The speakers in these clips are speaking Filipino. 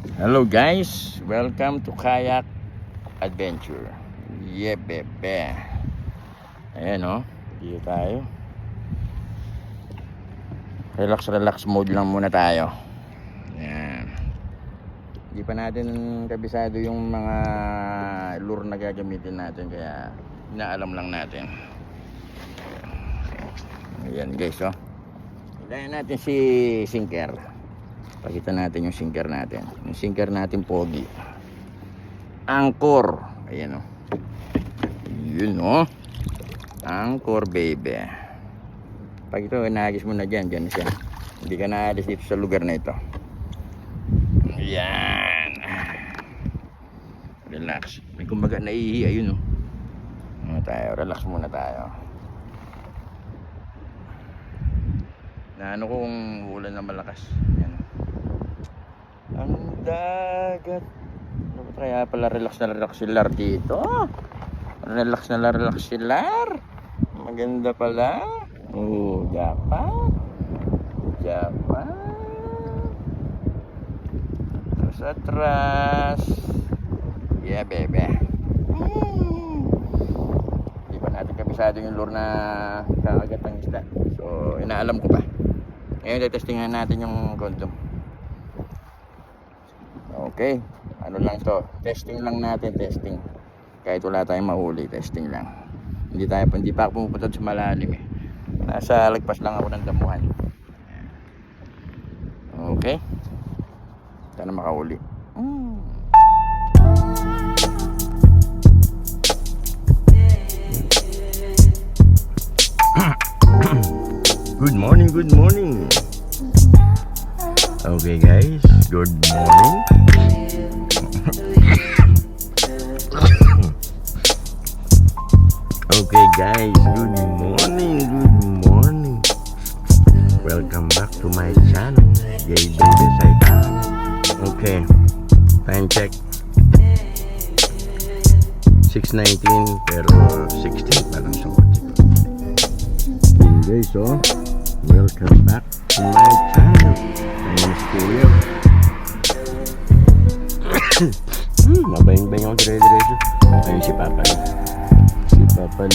Hello guys, welcome to Kayak Adventure. Yeah, bebe. Ayan o, dito tayo. Relax mode lang muna tayo. Ayan. Hindi pa natin kabisado yung mga lure na gagamitin natin, kaya inaalam lang natin. Ayan guys o. Ilayan natin si sinker. Pakita natin yung sinker natin. Yung sinker natin pogi. Angkor. Ayan o. Yun o. Angkor baby. Pag ito, naagis mo na dyan. Dyan siya. Hindi ka naalis dito sa lugar na ito. Ayan. Relax. May kumbaga naihi. Ayun o. Relax muna tayo. Na ano kung ulan na malakas. Ayan o. Ang dagat. Kaya pala relax si Lar dito. Relax si Lar. Maganda pala. Oh, Japan. Atras. Yeah, bebe. Di pa natin kabisado yung lure na kakagat ng isda. So, inaalam ko pa. Ngayon, testingan natin yung condom. Okay, ano lang to, testing lang natin, testing. Kahit wala tayong mahuli, testing lang. Hindi pa ako pumupunta sa malalim eh. Nasa lagpas lang ako ng damuhan. Okay, sana makahuli. Good morning. Okay guys, good morning. Okay guys, good morning. Welcome back to my channel, Jay Baby Saitan. Okay, time check 6:19 pero 16 pa lang sa kotse. Okay guys, so welcome back to my channel. Kuya. Mabayang-bayang ako dire-diretso. Ayun si Papa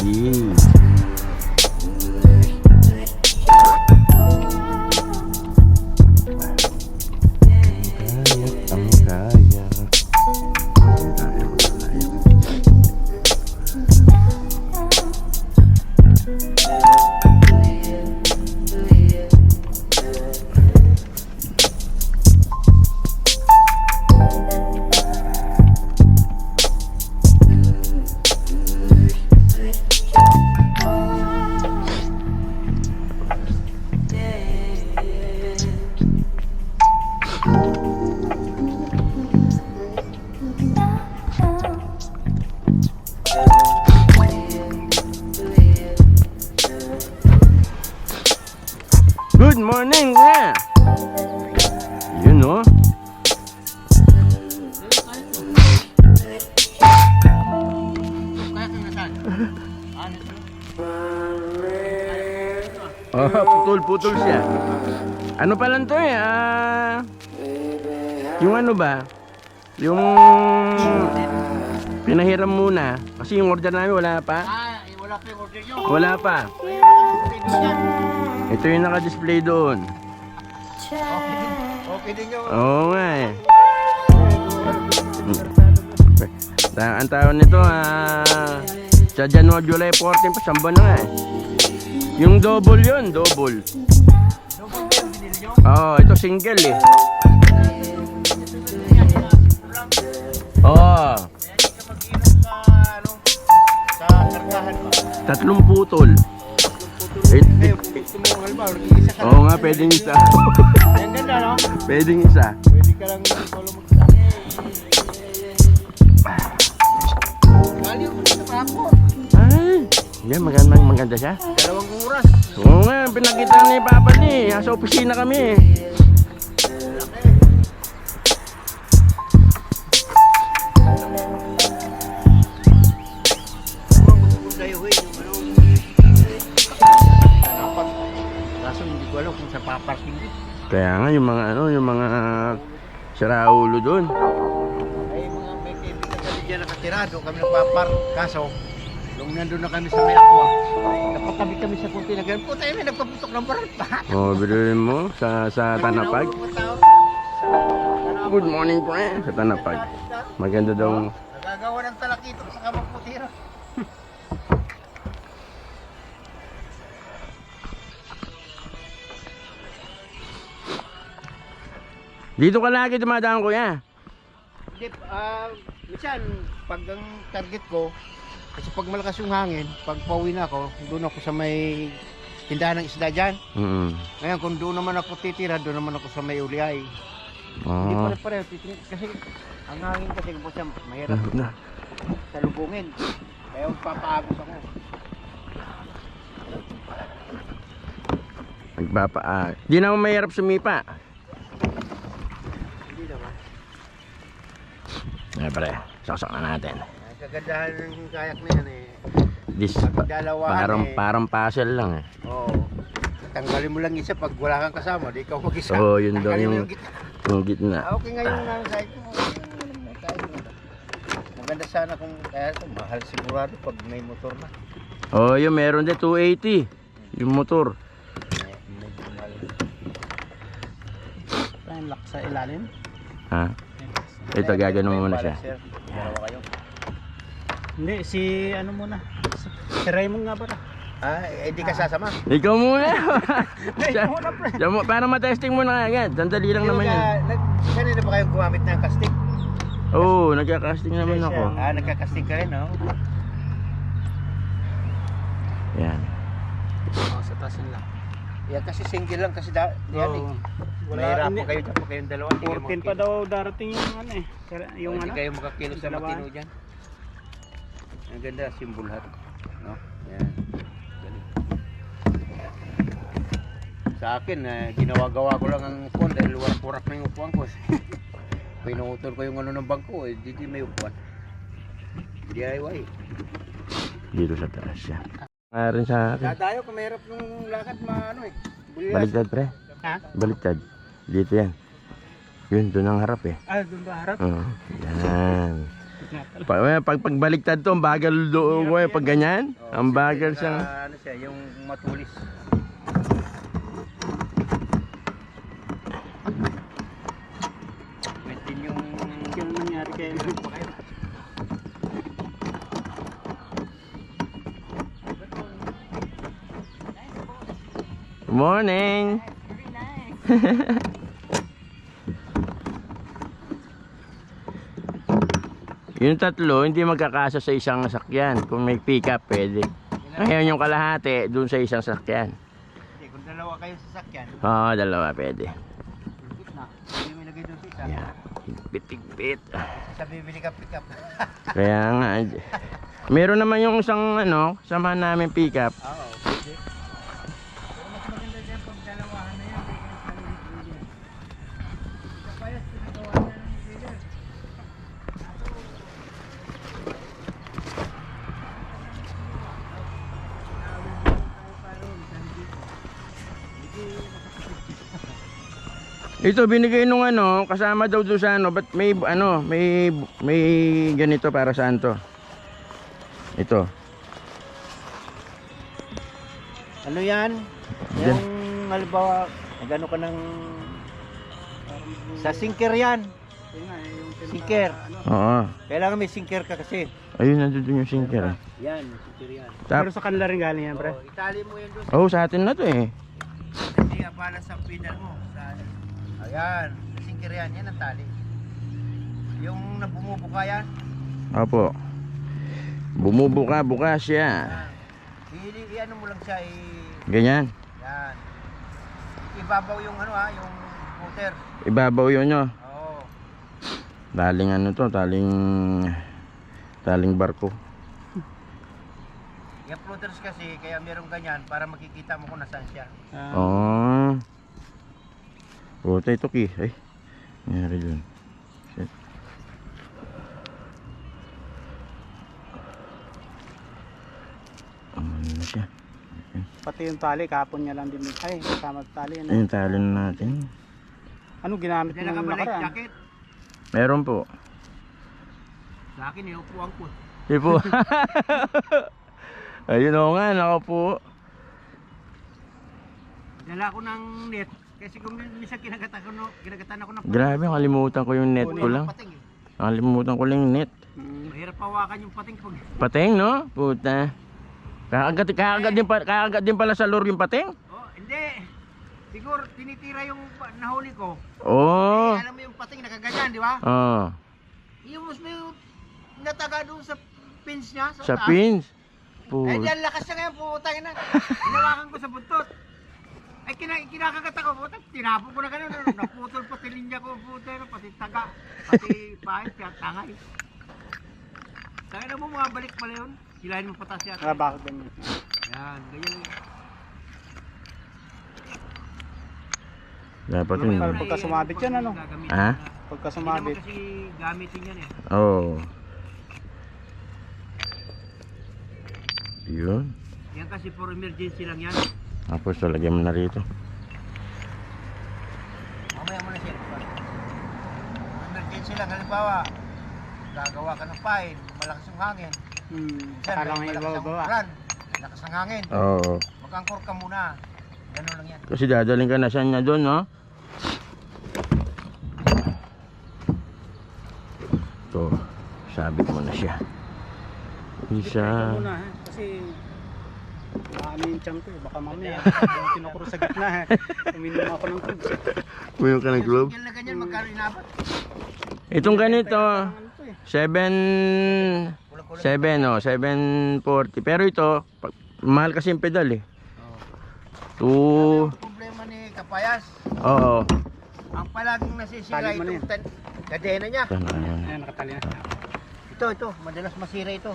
Lee. Ang kaya. Good morning, yeah. You know. Oh, putol siya. Ano pa lang to eh? Yung ano ba? Yung pinahiram muna. Kasi yung order namin wala pa. Wala pa yung order nyo. Wala pa. Ito yung naka-display doon. Okay din nyo. Oo nga eh. Ang taon nito sa January, July 14 pa, samba na nga eh. Yung double yun, double. Oo, ito single eh. Oo. Sa kargahan ba? 3 putol. Oo nga, pwedeng isa. Ang ganda, no? Pwedeng isa. Pwede ka lang solo mag-isa. Galing mo sa papo. Ay, yan, maganda siya. 2 oras. Oo nga, pinakita ni Papa ni. Nasa opisina kami. Kaso hindi ko alam kung sa paparking. Kaya nga yung mga Sira ulo dun. Ay, mga may kaibigan kami dyan nakatira. Doon kami nagpapar. Kaso, nung nandun na kami sa may aqua, napatabi kami sa kunti na ganun. Puta, may nagpaputok ng barat pa. Oh, biruin mo sa Tanapag. Good morning, friend. Sa Tanapag. Maganda daw. Nagagawa ng talakito sa kamang putira. Dito ka lagi dumadaan, kuya. Hindi, minsan, pag ang target ko, kasi pag malakas yung hangin, pag pauwi na ako, doon ako sa may tindahan ng isda dyan. Ngayon, kung doon naman ako titira, doon naman ako sa may uliay. Hindi Oh. pare-pareho, kasi ang hangin kasi po siya mahirap salubungin. Kaya papaagos ako. Di naman mahirap sumipa. Hindi naman. Ay, pare. Saksak na natin. Ang kagandahan ng kayak na yan eh. Pagdalawahan Parang puzzle lang eh. Oo. Tanggalin mo lang isa pag wala kang kasama, di ikaw mag-isa. Oo, yun daw Tanggalin mo yung gitna. gitna. Okay ngayon na ang site mo. Maganda sana kung kaya ito, mahal sigurado pag may motor na. Oh, yun meron din 280. Yung motor. Medyo mahal. Saan lock sa ilalim? Ha? Ito gaganon mo muna siya. Sir, dalawa kayo. Hindi, si ano muna. Si Raymond nga ba? Hindi ka sasama. Ikaw muna. Ikaw muna, pre. Para matesting mo na agad. Sandali lang naman yan. Kanina ba kayo gumamit ng casting? Oo, nagka-casting naman ako. Nagka-casting ka rin, no? Yan. Sa tasin lang. Yan kasi single lang kasi yan eh. Mahirapan kayo dyan pag kayong dalawa. 14 pa daw darating yung ano eh. Yung Hindi ano. kayo makakilo sa Dalawa. matino dyan. Ang ganda, simbulhat. No? Yan. Galing. Sa akin, ginawa-gawa ko lang ang upuan dahil warak-warak na yung upuan ko. Pinutol ko yung ano ng bangko, di may upuan. DIY. Dito sa taas siya. Rin sa akin. Dadayo kung mahirap yung lakad, maano eh. Bulilas. Baliktad, pre. Ha? Baliktad. Dito yan. Yun, doon ang harap eh. Doon ba harap? Oo. Yan. Pagbaliktad to, ang bagal doon ko eh. Pag ganyan, ang bagal siya. Ano siya, yung matulis. Metin yung... Yung nangyari kayo. Good morning. Yung tatlo, hindi magkakasa sa isang sakyan. Kung may pick-up, pwede. Ngayon yung kalahati, dun sa isang sakyan. Hindi, kung dalawa kayo sa sakyan, Oo, dalawa pwede. yung gitna, hindi mo ilagay doon sa isa. Yan. Higpit-higpit. Sa bibili ka pick up. Kaya nga. Meron naman yung isang samahan namin pick-up. Oo, pwede. Pero mas maganda dyan pag dalawahan na yan. Kapayas, pinagawa na ng dealer. Ito binigay nung kasama daw doon sa ba't may ganito para saan to? Ito. Ano yan? Yan. Yung halimbawa, nagano ka ng... Sa sinker yan. Sinker. Oo. Kailangan may sinker ka kasi. Ayun, nandun yung sinker. Eh. Yan, may sinker yan. Pero sa kanila rin galing yan, pre. Oh, itali mo yan doon. Oh, sa atin na to eh. Hindi, para sa pedal mo. Ayan, sinker yan. Yan ang tali. Yung bumubuka yan. Opo. Bumubuka siya. Ano mo lang siya Ganyan. yan. Ibabaw yung yung motor. Ibabaw yun nyo. Oo. Taling taling barko. Yung floaters kasi, kaya meron ganyan para makikita mo kung nasaan siya. Oh. Puta ito ki. Ay. Nangyari dun. Shit. Ano na siya? Pati yung tali, kapon niya lang din. Ay, kasama tali. Ano, Ayun, talo na natin. ano ginamit Hindi mo nung nakabalik nakaraan? jacket. Meron po. Sa akin, iupuan ko. Di po. Ayun o nga, nako po. Dala ko ng net. Kasi kung minsan kinagatan ako ng Grabe, nakalimutan ko yung net ko lang. pating. Nakalimutan ko lang yung net. Mahirap pawakan yung pating pag... Pating, no? Puta. Kakagat din pala sa lure yung pating? Oh, hindi. Siguro tinitira yung nahuli ko. Oo. Alam mo yung pating nakaganyan, di ba? Oh. Yung mas may nataga doon sa pins niya. Sa taas. pins. Eh, Puta. diyan lakas na ngayon, putang ina. Hinawakan ko sa buntot. Ay, kinakagat ako, putang. Tinapon ko na gano'n. Naputol pati linya ko, putang. Pati taga. Pati pahit, siya tangay. Kaya na mo mga balik pala yun. Hilahin mo patas yan. Bakit ganyan? Yan, ganyan. Dapat yun. Parang pagka sumabit yan, ano? Ha? Pagka Hindi naman sumabit. kasi gamitin yan eh. Oo. Yun. Yan kasi for emergency lang yan. Tapos talagyan mo na rito. Mamaya mo na siya. Emergency lang, halimbawa, gagawa ka ng fine, malakas yung hangin. Akala may malakas ang ibabawa. ulan, malakas ng hangin. Oo. Mag-angkor ka muna. Ganun lang yan. Kasi dadaling ka na siya niya doon, no? Ito, sabit mo na siya. Isa. Ito muna, ha? Kasi ano yung tiyan ko eh. Baka mamaya tinukuro sa gitna, ha? Uminom ako ng tubig. Kuyo ka ng globe. Yan na ganyan, magkano inapat? Itong ganito, Ano to eh? 740. Pero ito, mahal kasi yung pedal eh. Ano 2. yung problema ni Kapayas? Oo. Ang palaging nasisira Tali mo na itong kadena niya. Ayan, nakatali na. Ito, madalas masira ito.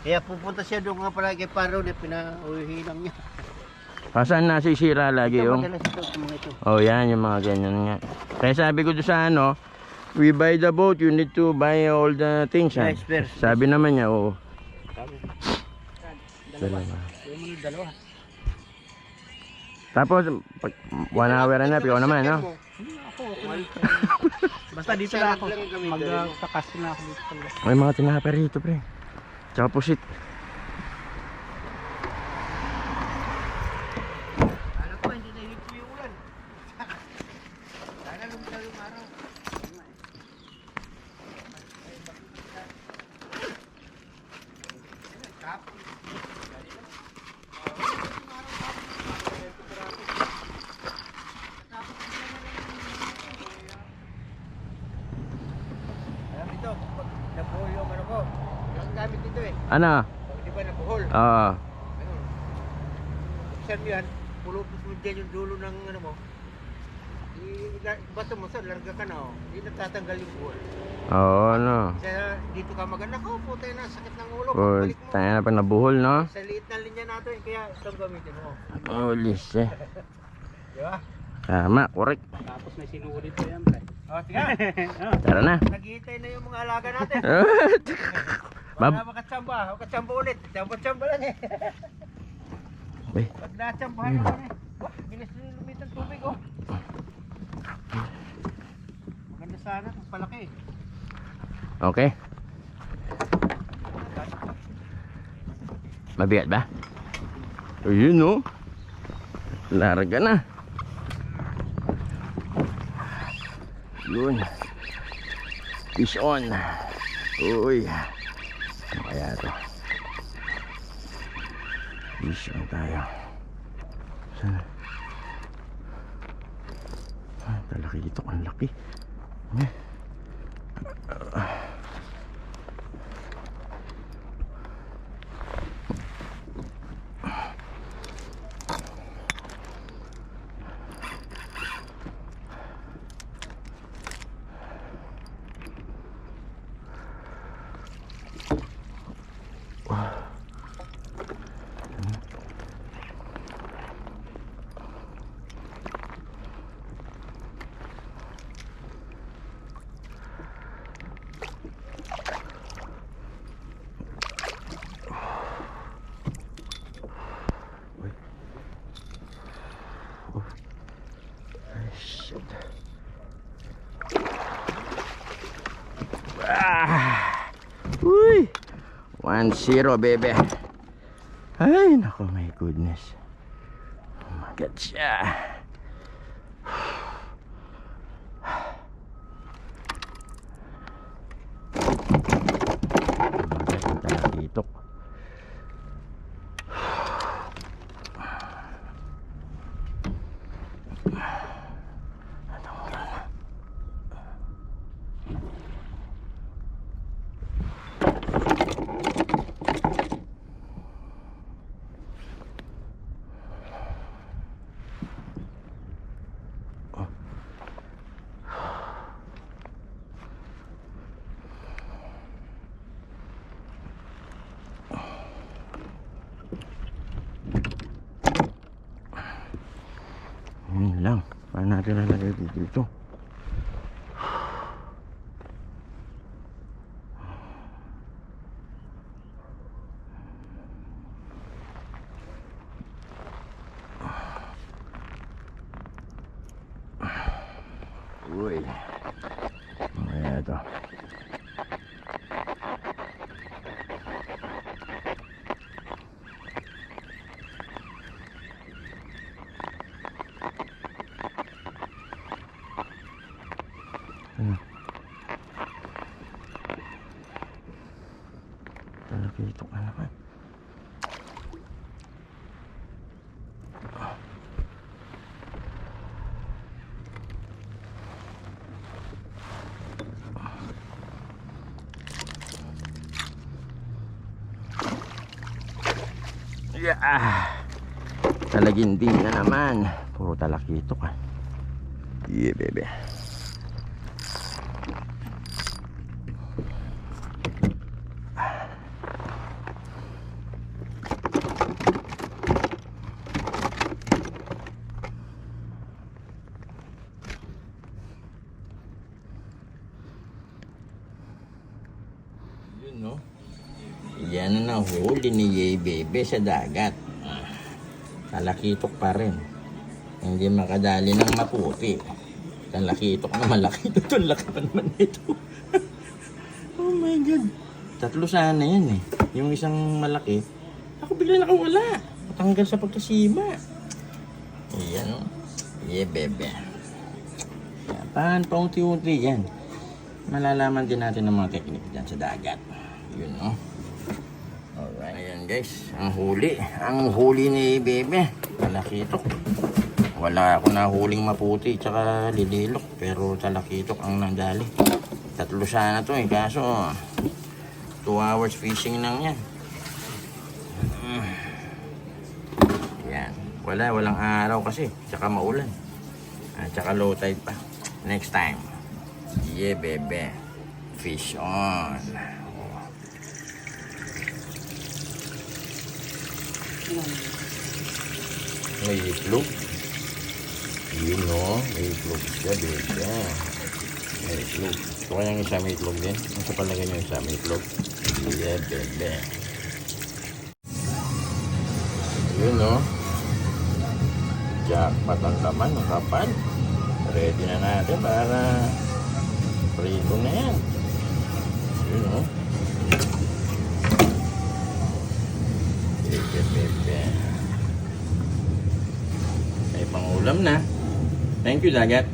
Kaya pupunta siya doon nga pala kay Paro na pinauhilang niya. Pasan nasisira lagi Ito, yung... madalas ito, mga ito. Oh, yan yung mga ganyan nga. Kaya sabi ko doon sa ano, we buy the boat, you need to buy all the things. Ha? Yes, first. Sabi naman niya, oo. Dalawa. Dalawa. Yung mga dalawa. Tapos, pag 1 hour and a half, ikaw naman, no? Ako, basta dito lang ako. Magkakastil na ako dito talaga. May mga tinapay rito, pre. Tsaka pusit. Alam ko, hindi na higpo yung ulan. Sana lumitaw yung araw. Alam ito, pag nabuhol yung ano ko, yung gamit dito eh. Ano? Pag di ba nabuhol, Oo. ano, buksan mo yan, pulupos mo dyan yung dulo ng ano mo, bato mo sa larga ka na oh, hindi natatanggal yung buhol. Oo, ano. Kaya dito ka maganda ko, puta na, sakit ng ulo, Oh, balik mo. tayo na pag nabuhol, no? Sa liit na linya natin, kaya itong gamitin mo. Holy shit. Di ba? Tama, correct. Tapos may sinulit pa yan, pre. O, tiga, Tara na. naghihintay na yung mga alaga natin. Bab. Baka makatsamba, makatsamba ulit. Tsamba-tsamba lang eh. Uy, Pag natsambahan naman eh. Wah, bilis na lumitang tubig oh. Maganda sana kung palaki. okay. Mabigat ba? Ayun, no? Larga na. Yun. Fish on. Uy. Ano kaya to? Fish on tayo. Sana. Ah, talaki dito. Ang laki. Uy! 1-0, bebe. Ay, nako, my goodness. Magat siya. Magat yung talakitok. Yun lang. Paano natin lalagay dito? Uy. Kaya ito. Talakitok na naman. Yeah. Talagindi na naman. Puro talakitok ah. Yeah, baby. Yun, no? Yan na huli ni Yay Bebe sa dagat. Talakitok pa rin. Hindi makadali ng maputi. Talakitok na malaki. Ito, laki pa naman ito. Oh my God. 3 sana yan eh. Yung isang malaki, ako bigla nakawala. Matanggal sa pagkasima. Ayan, no? Yay Bebe. Yan, paunti-unti yan. Malalaman din natin ang mga teknik dyan sa dagat. Yun, no? Alright. Ayan guys, ang huli ni Bebe. Talakitok. Wala ako nahuling maputi tsaka lililok, pero talakitok ang nadali. 3 sana to eh, kaso 2 hours fishing lang yan. Yan. Walang araw kasi, tsaka maulan. Tsaka low tide pa. Next time. Yeah, Bebe. Fish on. May itlog. Yun, no? May itlog siya, Bebe. May itlog. Ito kayang isa may itlog din. Ang sa palagay nyo isa may itlog. Yeah, Bebe. Yun, no? Jackpot ang laman, ang kapal. Ready na natin para prito na yan. Yun, no? Bebe. May pangulam na. Thank you, dagat.